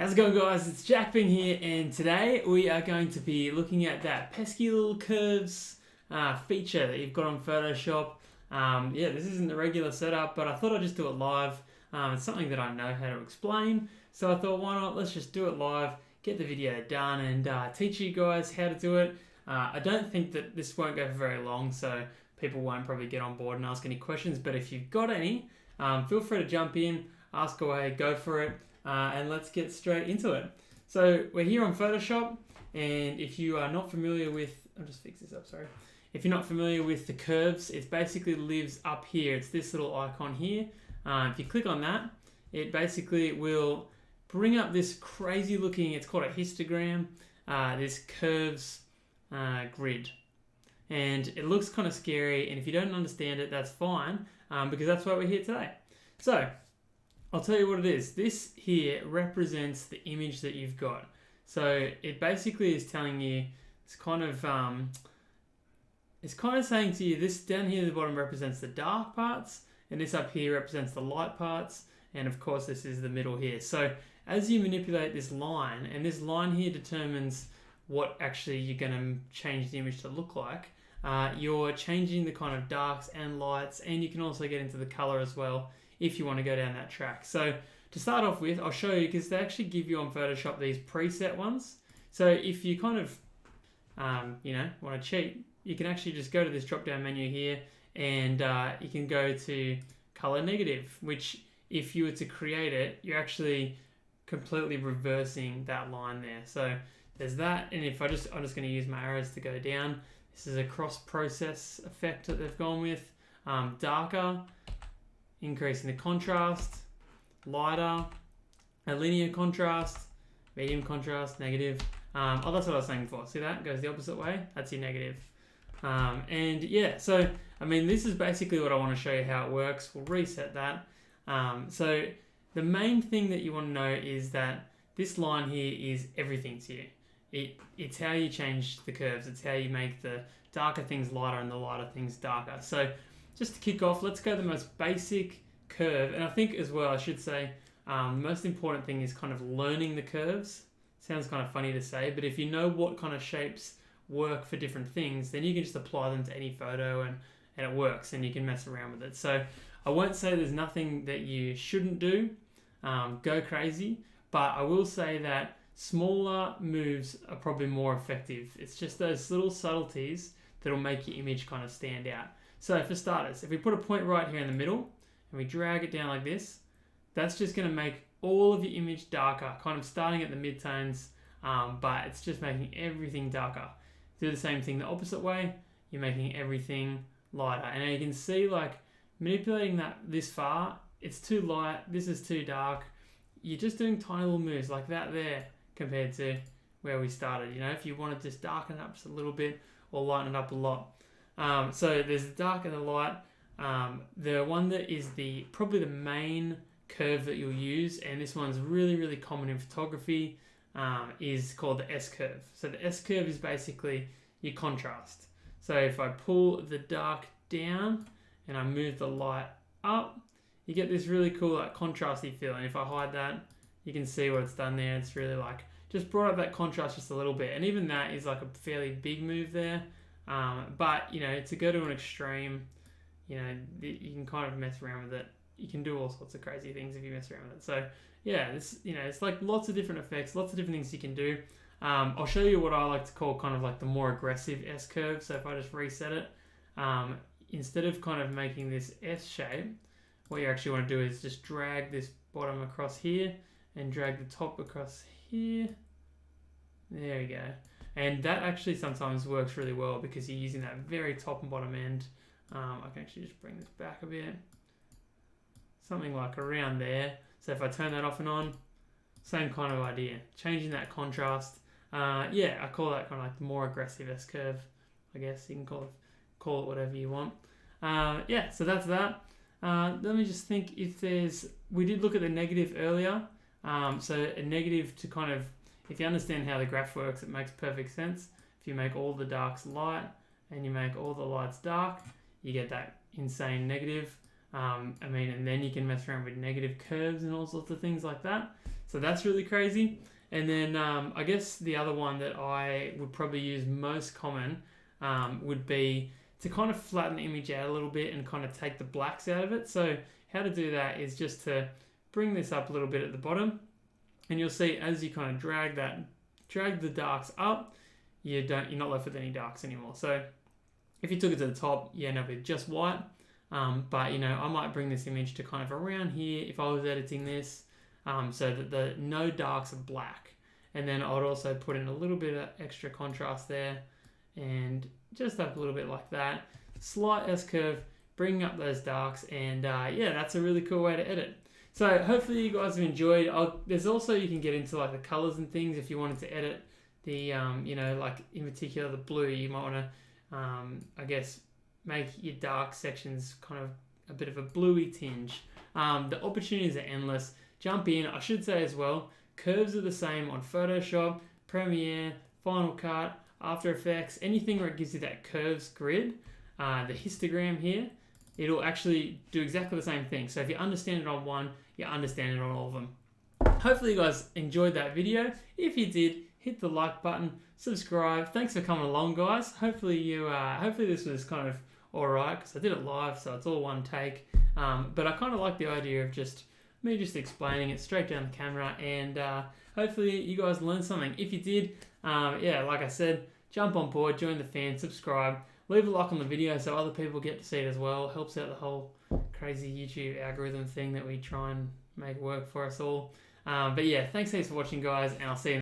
How's it going, guys? It's Jack Bing here, and today we are going to be looking at that pesky little curves feature that you've got on Photoshop. This isn't the regular setup, but I thought I'd just do it live. It's something that I know how to explain, so I thought, why not? Let's just do it live, get the video done, and teach you guys how to do it. I don't think that this won't go for very long, so people won't probably get on board and ask any questions, but if you've got any, feel free to jump in, ask away, go for it. And let's get straight into it. So we're here on Photoshop, and if you are not familiar with, I'll just fix this up, sorry. If you're not familiar with the curves, it basically lives up here. It's this little icon here. If you click on that, it basically will bring up this crazy looking, it's called a histogram, this curves grid. And it looks kind of scary, and if you don't understand it, that's fine, because that's why we're here today. So I'll tell you what it is. This here represents the image that you've got. So it basically is telling you, it's kind of saying to you, this down here at the bottom represents the dark parts, and this up here represents the light parts, and of course this is the middle here. So as you manipulate this line, and this line here determines what actually you're going to change the image to look like, you're changing the kind of darks and lights, and you can also get into the color as well, if you want to go down that track. So to start off with, I'll show you, because they actually give you on Photoshop these preset ones. So if you kind of, want to cheat, you can actually just go to this drop-down menu here, and you can go to color negative, which if you were to create it, you're actually completely reversing that line there. So there's that, and if I'm just going to use my arrows to go down. This is a cross-process effect that they've gone with. Darker, increasing the contrast, lighter, a linear contrast, medium contrast, negative. That's what I was saying before. See that? Goes the opposite way. That's your negative. This is basically what I want to show you how it works. We'll reset that. So the main thing that you want to know is that this line here is everything to you. It's how you change the curves. It's how you make the darker things lighter and the lighter things darker. So just to kick off, let's go to the most basic curve. And I think as well, I should say, the most important thing is kind of learning the curves. Sounds kind of funny to say, but if you know what kind of shapes work for different things, then you can just apply them to any photo and it works, and you can mess around with it. So I won't say there's nothing that you shouldn't do, go crazy, but I will say that smaller moves are probably more effective. It's just those little subtleties that'll make your image kind of stand out. So for starters, if we put a point right here in the middle and we drag it down like this, that's just going to make all of your image darker, kind of starting at the midtones, but it's just making everything darker. Do the same thing the opposite way, you're making everything lighter. And now you can see, like, manipulating that this far, it's too light, this is too dark. You're just doing tiny little moves like that there compared to where we started. You know, if you want to just darken it up just a little bit or lighten it up a lot. So there's the dark and the light. The one that is probably the main curve that you'll use, and this one's really, really common in photography, is called the S-curve. So the S-curve is basically your contrast. So if I pull the dark down and I move the light up, you get this really cool, like, contrasty feel. And if I hide that, you can see what it's done there. It's really like just brought up that contrast just a little bit, and even that is like a fairly big move there. But to go to an extreme, you can kind of mess around with it. You can do all sorts of crazy things if you mess around with it. So yeah, it's like lots of different effects, lots of different things you can do. I'll show you what I like to call kind of like the more aggressive S curve. So if I just reset it, instead of kind of making this S shape, what you actually want to do is just drag this bottom across here and drag the top across here. There we go. And that actually sometimes works really well because you're using that very top and bottom end. I can actually just bring this back a bit. Something like around there. So if I turn that off and on, same kind of idea. Changing that contrast. I call that kind of like the more aggressive S-curve. I guess you can call it whatever you want. So that's that. Let me just think if we did look at the negative earlier. So a negative to kind of, if you understand how the graph works, it makes perfect sense. If you make all the darks light and you make all the lights dark, you get that insane negative. And then you can mess around with negative curves and all sorts of things like that. So that's really crazy. And then I guess the other one that I would probably use most common would be to kind of flatten the image out a little bit and kind of take the blacks out of it. So how to do that is just to bring this up a little bit at the bottom, and you'll see as you kind of drag the darks up, you're not left with any darks anymore. So if you took it to the top, you end up with just white. But I might bring this image to kind of around here if I was editing this, so that the no darks are black. And then I'd also put in a little bit of extra contrast there, and just up a little bit like that. Slight S-curve, bringing up those darks, and yeah, that's a really cool way to edit. So hopefully you guys have enjoyed. There's also, you can get into like the colors and things if you wanted to edit the, like in particular the blue. You might want to, I guess, make your dark sections kind of a bit of a bluey tinge. The opportunities are endless. Jump in. I should say as well, curves are the same on Photoshop, Premiere, Final Cut, After Effects, anything where it gives you that curves grid. The histogram here, it'll actually do exactly the same thing. So if you understand it on one, you understand it on all of them. Hopefully you guys enjoyed that video. If you did, hit the like button, subscribe. Thanks for coming along, guys. Hopefully hopefully this was kind of alright, because I did it live, so it's all one take. But I kind of like the idea of just explaining it straight down the camera, and hopefully you guys learned something. If you did, yeah, like I said, jump on board, join the fan, subscribe, leave a like on the video so other people get to see it as well. Helps out the whole crazy YouTube algorithm thing that we try and make work for us all. But yeah, thanks for watching, guys, and I'll see you